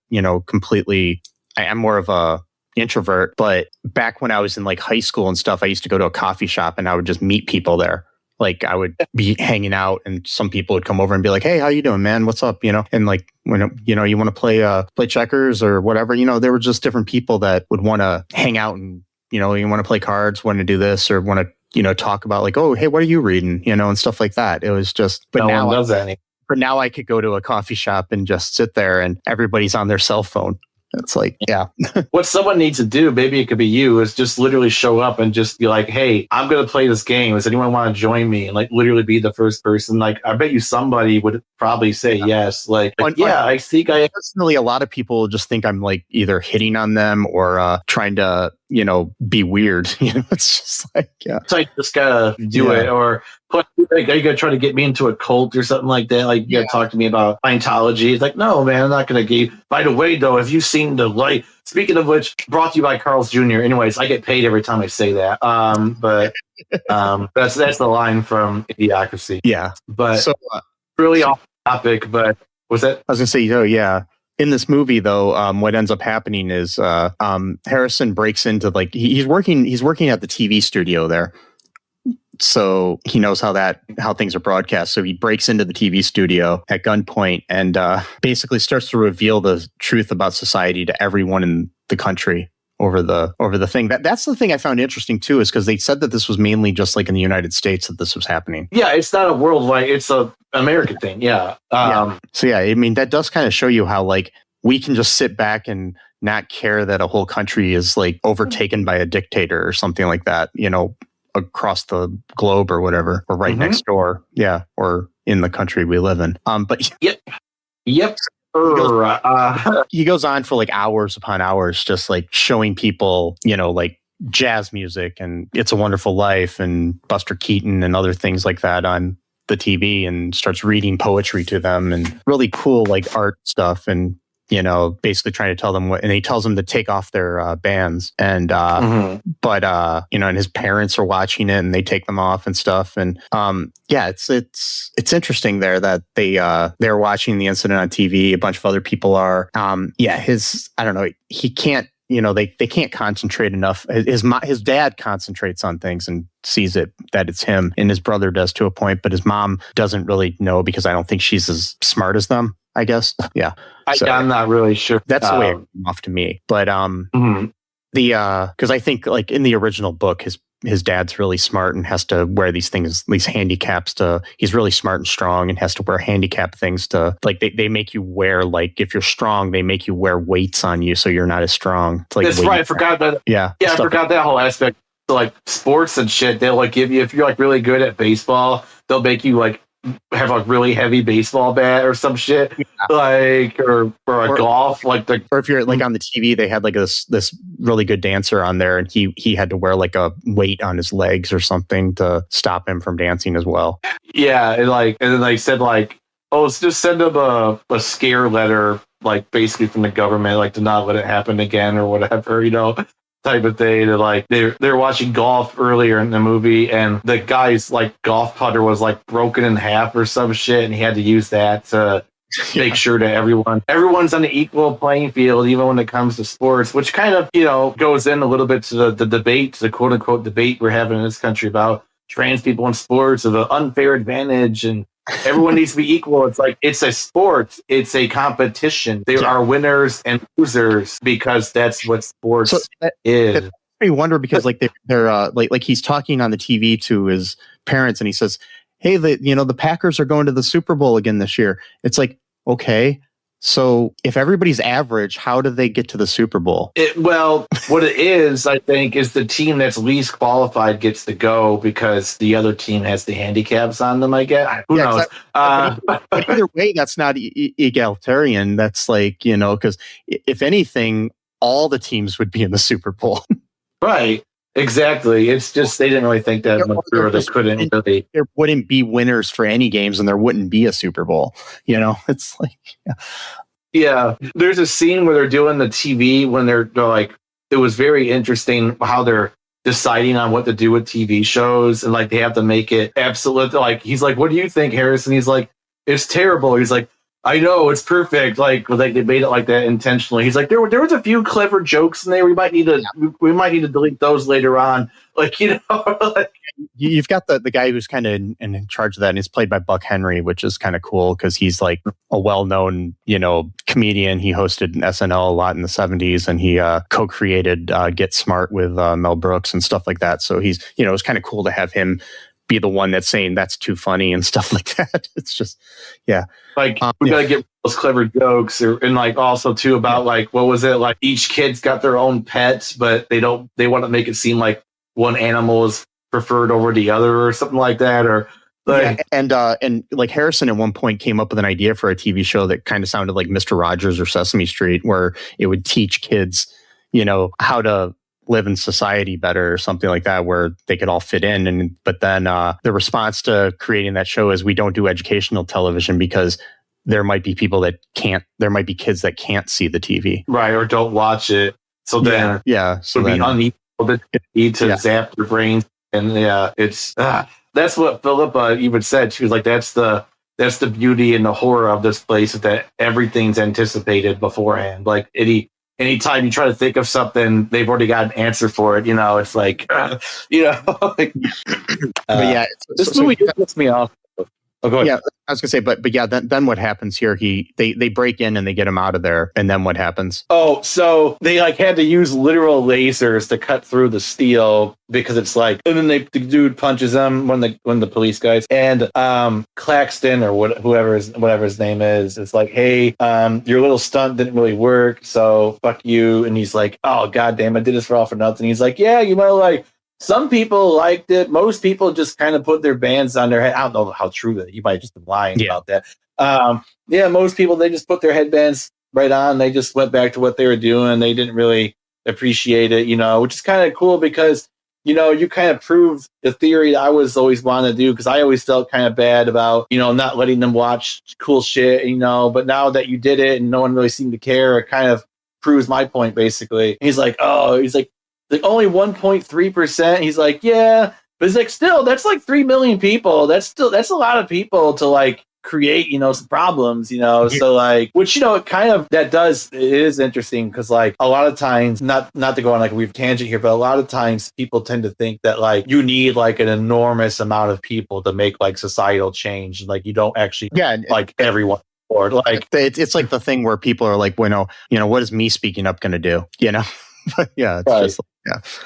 completely. I'm more of a introvert. But back when I was in like high school and stuff, I used to go to a coffee shop and I would just meet people there. Like I would be hanging out, and some people would come over and be like, "Hey, how you doing, man? What's up?" And like when you want to play checkers or whatever, there were just different people that would want to hang out and you want to play cards, want to do this, or want to talk about like, oh, hey, what are you reading? And stuff like that. It was just, but
no one does that.
But now I could go to a coffee shop and just sit there and everybody's on their cell phone. It's like, yeah.
What someone needs to do, maybe it could be you, is just literally show up and just be like, hey, I'm going to play this game. Does anyone want to join me? And like literally be the first person. Like, I bet you somebody would probably say yes. Like yeah, I think I...
Personally, a lot of people just think I'm like either hitting on them or trying to, be weird. It's just like, yeah.
So I just got to do it. Or like, are you going to try to get me into a cult or something like that? Like, you got to talk to me about Scientology. It's like, no, man, I'm not going to get... By the way, though, have you seen the light? Speaking of which, brought to you by Carl's Jr. Anyways, I get paid every time I say that. But that's the line from Idiocracy.
Yeah.
But so, really off topic, but was that...
I was going to say, yeah. In this movie, though, what ends up happening is Harrison breaks into like he's working at the TV studio there, so he knows how things are broadcast. So he breaks into the TV studio at gunpoint and basically starts to reveal the truth about society to everyone in the country over the thing. That's the thing I found interesting too, is because they said that this was mainly just like in the United States that this was happening.
Yeah, it's not a worldwide, it's a American thing. Yeah.
So yeah, I mean, that does kind of show you how like we can just sit back and not care that a whole country is like overtaken by a dictator or something like that, across the globe or whatever, or right next door. Yeah. Or in the country we live in. But
yep.
He goes on for like hours upon hours, just like showing people, like jazz music and It's a Wonderful Life and Buster Keaton and other things like that on the TV, and starts reading poetry to them and really cool like art stuff, and basically trying to tell them and he tells them to take off their bands, and but and his parents are watching it and they take them off and stuff, and it's interesting there that they're watching the incident on TV. A bunch of other people are. I don't know, he can't. They can't concentrate enough. His dad concentrates on things and sees that it's him, and his brother does to a point, but his mom doesn't really know because I don't think she's as smart as them, I guess. Yeah.
I'm not really sure.
That's the way it came off to me. But because I think like in the original book, his dad's really smart and has to wear these things, these handicaps he's really smart and strong and has to wear handicap things to, like, they make you wear, like, if you're strong, they make you wear weights on you so you're not as strong. It's like
that's right. I forgot that.
Yeah.
I forgot that whole aspect. So, like, sports and shit, they'll like give you, if you're like really good at baseball, they'll make you like have a really heavy baseball bat or some shit, like or golf, like
or if you're like on the TV, they had like this really good dancer on there, and he had to wear like a weight on his legs or something to stop him from dancing as well.
Yeah, and then they said like Oh, let's just send them a scare letter, like basically from the government, like to not let it happen again or whatever, type of thing. To like they're watching golf earlier in the movie, and the guy's like golf putter was like broken in half or some shit, and he had to use that to make sure that everyone's on the equal playing field, even when it comes to sports, which kind of goes in a little bit to the debate, the quote unquote debate we're having in this country about trans people in sports of an unfair advantage and everyone needs to be equal. It's like, it's a sport. It's a competition. There are winners and losers because that's what sports is.
That I wonder because like they're like he's talking on the TV to his parents and he says, "Hey, the Packers are going to the Super Bowl again this year." It's like, okay, so if everybody's average, how do they get to the Super Bowl?
What it is, I think, is the team that's least qualified gets to go because the other team has the handicaps on them, I guess. Who knows?
But either way, that's not egalitarian. That's like, because if anything, all the teams would be in the Super Bowl.
Right. Exactly. It's just they didn't really think that much through, or they couldn't really.
There wouldn't be winners for any games, and there wouldn't be a Super Bowl. It's like,
yeah. There's a scene where they're doing the TV when they're like, it was very interesting how they're deciding on what to do with TV shows, and like they have to make it absolute. Like he's like, "What do you think, Harrison?" He's like, "It's terrible." He's like, "I know, it's perfect." Like they made it like that intentionally. He's like, there was a few clever jokes in there. We might need to delete those later on. Like, like,
you've got the guy who's kind of in charge of that, and he's played by Buck Henry, which is kind of cool because he's like a well-known, comedian. He hosted SNL a lot in the 70s, and he co-created Get Smart with Mel Brooks and stuff like that. So he's, it's kind of cool to have him be the one that's saying that's too funny and stuff like that. It's just, yeah.
Like we gotta get those clever jokes, and like also too about like what was it like? Each kid's got their own pets, but they want to make it seem like one animal is preferred over the other or something like that, or like.
Yeah, and like Harrison at one point came up with an idea for a TV show that kind of sounded like Mr. Rogers or Sesame Street, where it would teach kids, how to live in society better or something like that, where they could all fit in. But then the response to creating that show is we don't do educational television because there might be kids that can't see the TV.
Right, or don't watch it. So then
so
be unequal to zap their brains. And it's that's what Phillipa even said. She was like, that's the beauty and the horror of this place, is that everything's anticipated beforehand. Like anytime you try to think of something, they've already got an answer for it. It's like, like,
but yeah,
this movie gets me off. Oh, go ahead.
Yeah, I was gonna say, but yeah, then what happens here? They break in and they get him out of there, and then what happens?
Oh, so they like had to use literal lasers to cut through the steel because it's like, and then the dude punches him when the police guys, and Klaxon or whatever his name is, it's like, hey, your little stunt didn't really work, so fuck you. And he's like, oh goddamn, I did this for all for nothing. He's like, yeah, like. Some people liked it. Most people just kind of put their bands on their head. I don't know how true that. You might just be lying about that. Most people, they just put their headbands right on. They just went back to what they were doing. They didn't really appreciate it, which is kind of cool because, you kind of proved the theory that I was always wanting to do, because I always felt kind of bad about, not letting them watch cool shit, but now that you did it and no one really seemed to care, it kind of proves my point, basically. He's like, only 1.3%. He's like, yeah, but it's like, still, that's like 3 million people. That's a lot of people to like create, some problems, so like, which, it kind of, it is interesting because like a lot of times, not to go on like a weird tangent here, but a lot of times people tend to think that like you need like an enormous amount of people to make like societal change. Like you don't actually like everyone. Or like
it's like the thing where people are like, what is me speaking up going to do? But yeah, it's just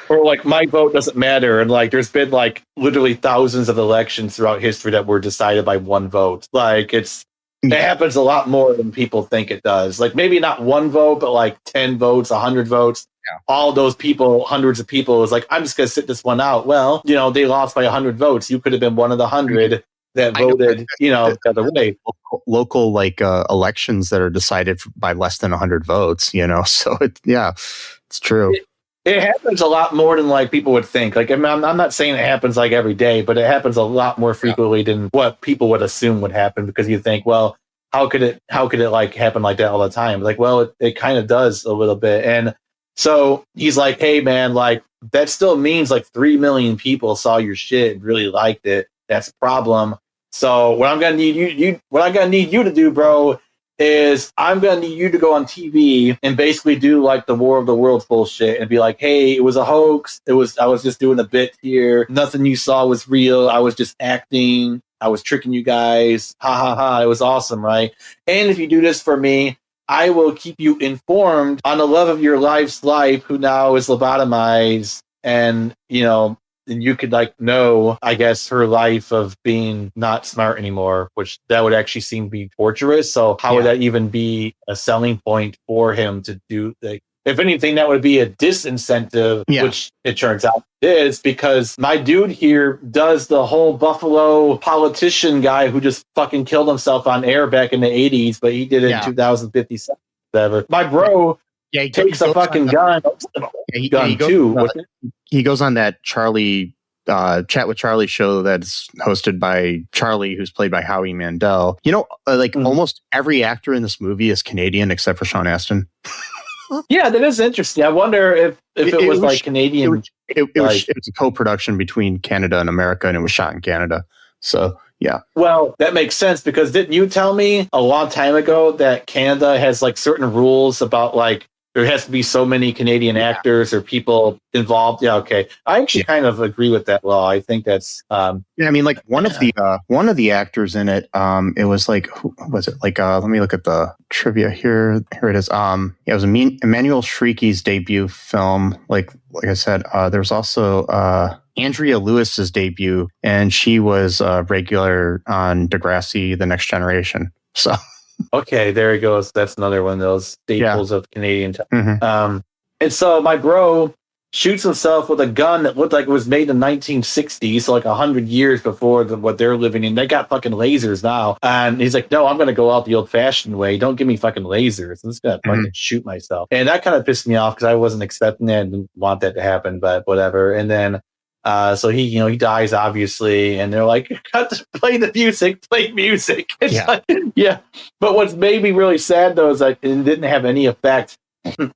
or like my vote doesn't matter, and like there's been like literally thousands of elections throughout history that were decided by one vote. Like it happens a lot more than people think it does. Like maybe not one vote, but like 10 votes, 100 votes. Yeah. All those people, hundreds of people, was like, I'm just gonna sit this one out. Well, they lost by 100 votes. You could have been one of the 100 that voted, the other way.
Local like elections that are decided by less than 100 votes. So it's true.
It happens a lot more than like people would think. Like, I'm not saying it happens like every day, but it happens a lot more frequently than what people would assume would happen, because you think, well, how could it like happen like that all the time? Like, well, it kind of does a little bit. And so he's like, hey man, like that still means like 3 million people saw your shit and really liked it. That's a problem. So what I'm gonna need you to do, bro, is I'm gonna need you to go on TV and basically do like the War of the Worlds bullshit and be like, hey, it was a hoax. I was just doing a bit here. Nothing you saw was real. I was just acting. I was tricking you guys. Ha ha ha. It was awesome, right? And if you do this for me, I will keep you informed on the love of your life's life, who now is lobotomized, and and you could like know, I guess, her life of being not smart anymore, which that would actually seem to be torturous. So how would that even be a selling point for him to do? Like, if anything, that would be a disincentive, which it turns out it is, because my dude here does the whole Buffalo politician guy who just fucking killed himself on air back in the 80s, but he did it in 2057. Whatever. My bro takes a fucking gun.
He goes on that Charlie Chat with Charlie show that's hosted by Charlie, who's played by Howie Mandel. Almost every actor in this movie is Canadian except for Sean Astin.
Yeah, that is interesting. I wonder if it was like Canadian.
It was a co-production between Canada and America, and it was shot in Canada. So, yeah.
Well, that makes sense, because didn't you tell me a long time ago that Canada has like certain rules about like there has to be so many Canadian actors or people involved? Yeah, okay. I actually kind of agree with that law. I think that's
like one of the actors in it, it was like, who was it? Like let me look at the trivia here. Here it is. It was Emmanuel Shrieky's debut film. Like I said, there's also Andrea Lewis's debut, and she was regular on Degrassi: The Next Generation. So
okay, there he goes. That's another one of those staples of Canadian time.
Mm-hmm.
And so my bro shoots himself with a gun that looked like it was made in 1960, so like 100 years before what they're living in. They got fucking lasers now. And he's like, no, I'm going to go out the old-fashioned way. Don't give me fucking lasers. I'm just going to fucking shoot myself. And that kind of pissed me off, because I wasn't expecting that and didn't want that to happen, but whatever. And then so he dies, obviously, and they're like, cut to play the music, play music. It's But what's made me really sad, though, is like it didn't have any effect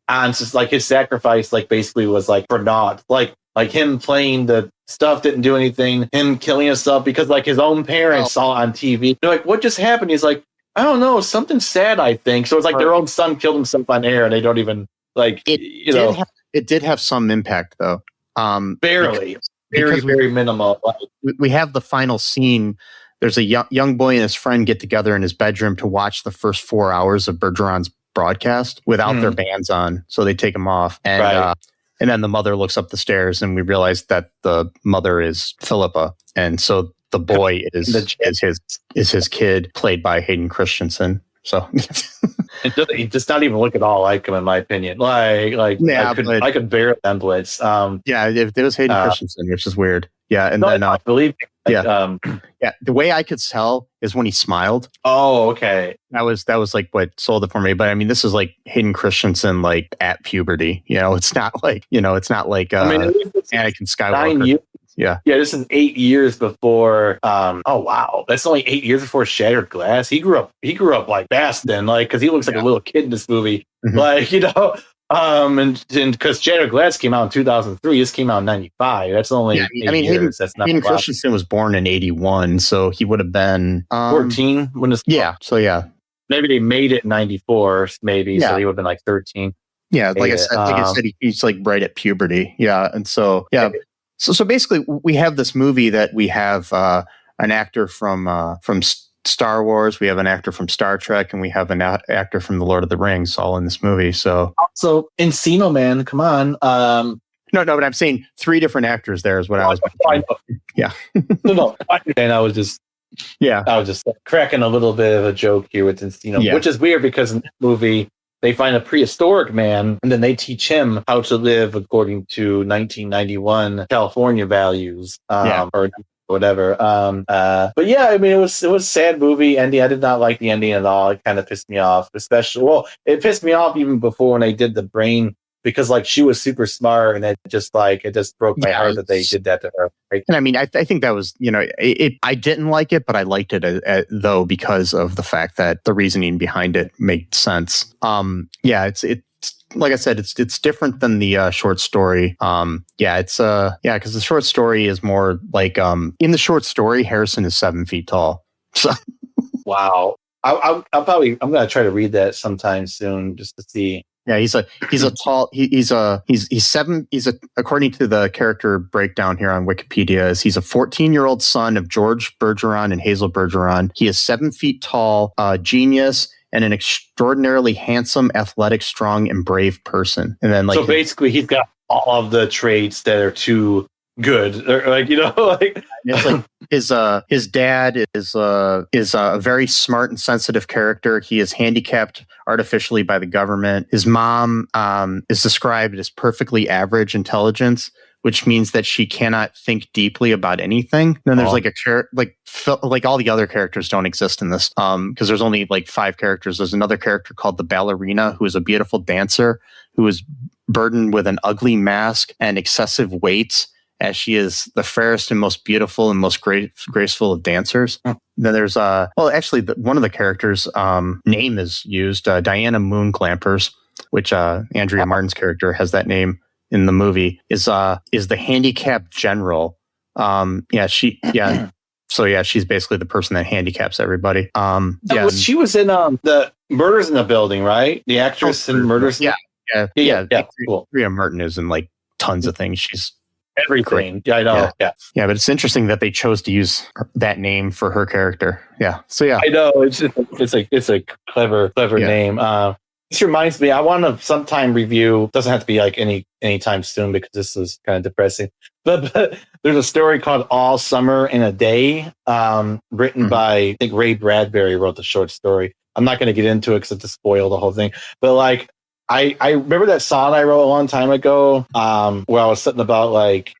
on just like his sacrifice, like basically was like for naught. Like him playing the stuff didn't do anything, him killing himself because like his own parents saw it on TV. They're like, what just happened? He's like, I don't know, something sad, I think. So it's like their own son killed himself on air, and they don't even like
it did have some impact, though.
Barely. Very minimal.
We have the final scene. There's a young boy and his friend get together in his bedroom to watch the first 4 hours of Bergeron's broadcast without their bands on. So they take them off. And then the mother looks up the stairs, and we realize that the mother is Phillipa. And so the boy is his kid, played by Hayden Christensen. So
he does not even look at all like him, in my opinion. I could bear resemblance.
If it was Hayden Christensen, which is weird. Yeah, and then
I believe.
The way I could tell is when he smiled.
Oh, okay.
That was like what sold it for me. But I mean, this is like Hayden Christensen, like at puberty. It's not like Anakin Skywalker. Yeah. This
is 8 years before. Oh wow, that's only 8 years before Shattered Glass. He grew up like fast then, like because he looks like a little kid in this movie, and because Shattered Glass came out in 2003, this came out in 95. That's only 8 years. That's not.
Hayden Christensen was born in 81, so he would have been
14 when this. Maybe they made it in 94, maybe. So he would have been like 13.
Yeah, like I said, he's like right at puberty. Yeah, and so So basically, we have this movie that we have an actor from Star Wars, we have an actor from Star Trek, and we have an actor from The Lord of the Rings, all in this movie. So
Encino Man, come on.
No, but I'm saying 3 different actors. There is what I was. Yeah.
No. And I was just cracking a little bit of a joke here with Encino, which is weird because in that movie, they find a prehistoric man, and then they teach him how to live according to 1991 California values, or whatever. But yeah, I mean, it was a sad movie ending. I did not like the ending at all. It kind of pissed me off, it pissed me off even before when they did the brain because like she was super smart, and it just broke my heart that they did that to her. Right?
And I mean, I think that was, I didn't like it, but I liked it though because of the fact that the reasoning behind it made sense. It's like I said, it's different than the short story. Because the short story is more like in the short story, Harrison is 7 feet tall. So
wow, I'm gonna try to read that sometime soon just to see. Yeah, he's according to the character breakdown here on Wikipedia, he's a 14-year-old son of George Bergeron and Hazel Bergeron. He is 7 feet tall, genius, and an extraordinarily handsome, athletic, strong, and brave person. And then, so basically, he's got all of the traits that are too good, or
it's like his dad is a very smart and sensitive character. He is handicapped artificially by the government. His mom is described as perfectly average intelligence, which means that she cannot think deeply about anything. And then there's like all the other characters don't exist in this because there's only like 5 characters. There's another character called the ballerina who is a beautiful dancer who is burdened with an ugly mask and excessive weights, as she is the fairest and most beautiful and most graceful of dancers. Then there's one of the characters' name is used, Diana Moon Glampers, which Andrea Martin's character has that name in the movie, is the handicapped general. She's basically the person that handicaps everybody.
She was in the Murders in the Building, right? The actress in Murders.
Yeah.
Cool.
Andrea Martin is in like tons of things. She's
everything. Yeah, I know. Yeah,
but it's interesting that they chose to use that name for her character. Yeah. So yeah,
I know it's a clever name. This reminds me, I want to sometime review. Doesn't have to be like anytime soon because this is kind of depressing. But there's a story called All Summer in a Day, written by, I think Ray Bradbury wrote the short story. I'm not going to get into it because it's to spoil the whole thing. But like, I remember that song I wrote a long time ago, where I was something about like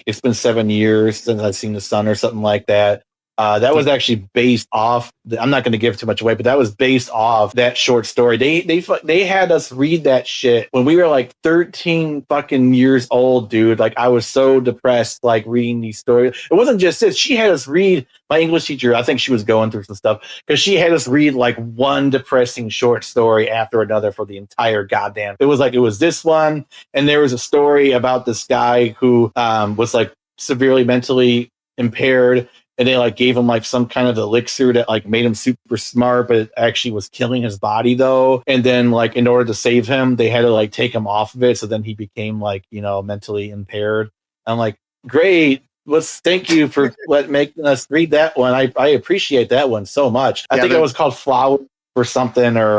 it's been 7 years since I've seen the sun or something like that. That was actually based off. I'm not going to give too much away, but that was based off that short story. They had us read that shit when we were like 13 fucking years old, dude. Like I was so depressed, like reading these stories. It wasn't just this. She had us read. My English teacher, I think she was going through some stuff because she had us read like one depressing short story after another for the entire goddamn. It was this one, and there was a story about this guy who was like severely mentally impaired. And they like gave him like some kind of elixir that like made him super smart, but it actually was killing his body though. And then like in order to save him, they had to like take him off of it. So then he became like, mentally impaired. I'm like, great. Thank you for making us read that one. I appreciate that one so much. I think it was called Flowers or something, or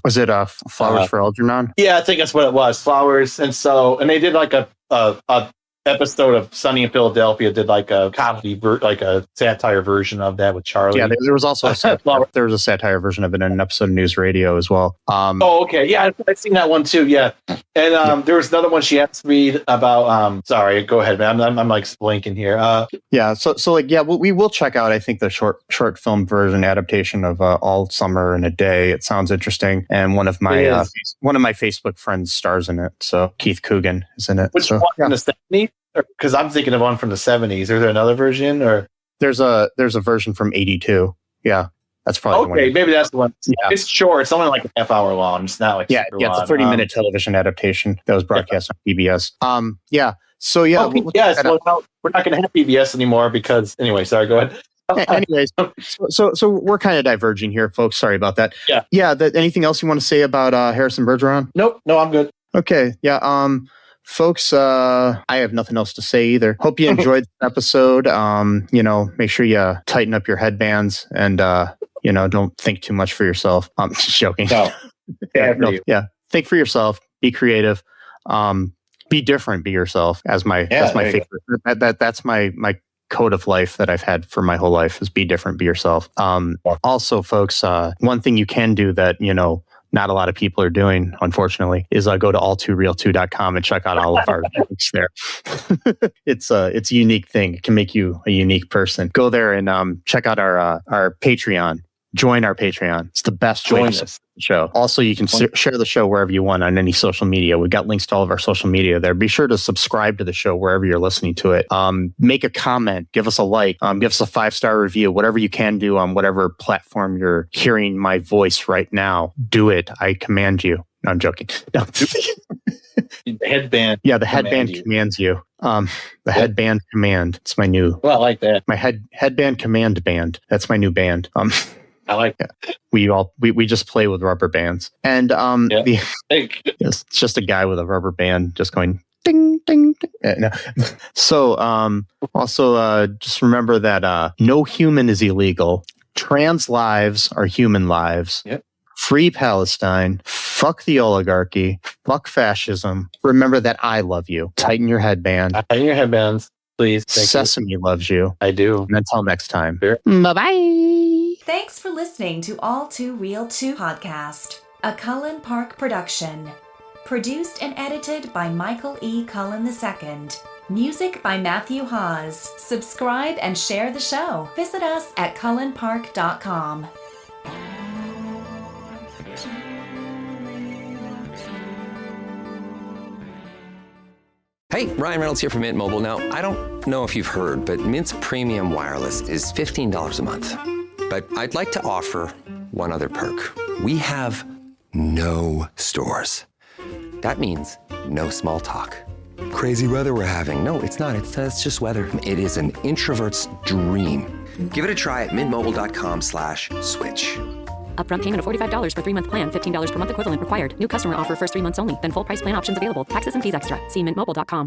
was it Flowers for Algernon?
Yeah, I think that's what it was. Flowers. And they did like a episode of Sunny in Philadelphia, did like a comedy, like a satire version of that with Charlie.
Yeah, there was also a satire version of it in an episode of News Radio as well.
Okay. Yeah, I've seen that one too. Yeah. And there was another one she asked me about, sorry, go ahead, man. I'm like blanking here.
We will check out, I think, the short film version adaptation of All Summer in a Day. It sounds interesting. And one of my Facebook friends stars in it. So Keith Coogan is in it.
Which one in the 70s? Because I'm thinking of one from the 70s. Is there another version, or
there's a version from 82? Yeah, that's probably the one.
Maybe that's the one. Yeah. It's short. It's only like a half hour long. It's not like
it's a 30-minute television adaptation that was broadcast on PBS.
We're not going to have PBS anymore because anyway. Sorry, go ahead.
Anyways, so we're kind of diverging here, folks. Sorry about that. Yeah. Anything else you want to say about Harrison Bergeron?
Nope. No, I'm good.
Okay. Yeah. Folks, I have nothing else to say either. Hope you enjoyed this episode. Make sure you tighten up your headbands and, don't think too much for yourself. I'm just joking.
No.
Think for yourself. Be creative. Be different. Be yourself. That's my favorite. That's my code of life that I've had for my whole life is be different. Be yourself. Also, folks, one thing you can do that, not a lot of people are doing, unfortunately, is go to all2real2.com and check out all of our links there. It's a unique thing. It can make you a unique person. Go there and check out our Patreon. join our Patreon. It's the best way
Join
to
us.
support the show. Also, you can share the show wherever you want on any social media. We've got links to all of our social media there. Be sure to subscribe to the show wherever you're listening to it. Make a comment, give us a like, give us a 5-star review, whatever you can do on whatever platform you're hearing my voice right now. Do it. I command you. No, I'm joking. No.
The headband.
Yeah, the headband commands you. The headband command. It's my new.
Well, I like that.
My headband command band. That's my new band.
I like that.
We just play with rubber bands, and it's just a guy with a rubber band just going ding ding ding. No. So also just remember that no human is illegal. Trans lives are human lives.
Yep.
Free Palestine. Fuck the oligarchy. Fuck fascism. Remember that I love you. Tighten your headband.
Tighten your headbands, please. Thank
Sesame
you.
loves you.
I do.
And until next time.
Sure.
Bye-bye.
Thanks for listening to All Too Real 2 podcast, a Cullen Park production. Produced and edited by Michael E. Cullen II. Music by Matthew Hawes. Subscribe and share the show. Visit us at cullenpark.com.
Hey, Ryan Reynolds here from Mint Mobile. Now, I don't know if you've heard, but Mint's premium wireless is $15 a month. But I'd like to offer one other perk. We have no stores. That means no small talk. Crazy weather we're having. No, it's not. It's just weather. It is an introvert's dream. Give it a try at mintmobile.com/switch.
Upfront payment of $45 for 3-month plan, $15 per month equivalent required. New customer offer first 3 months only, then full price plan options available. Taxes and fees extra. See mintmobile.com.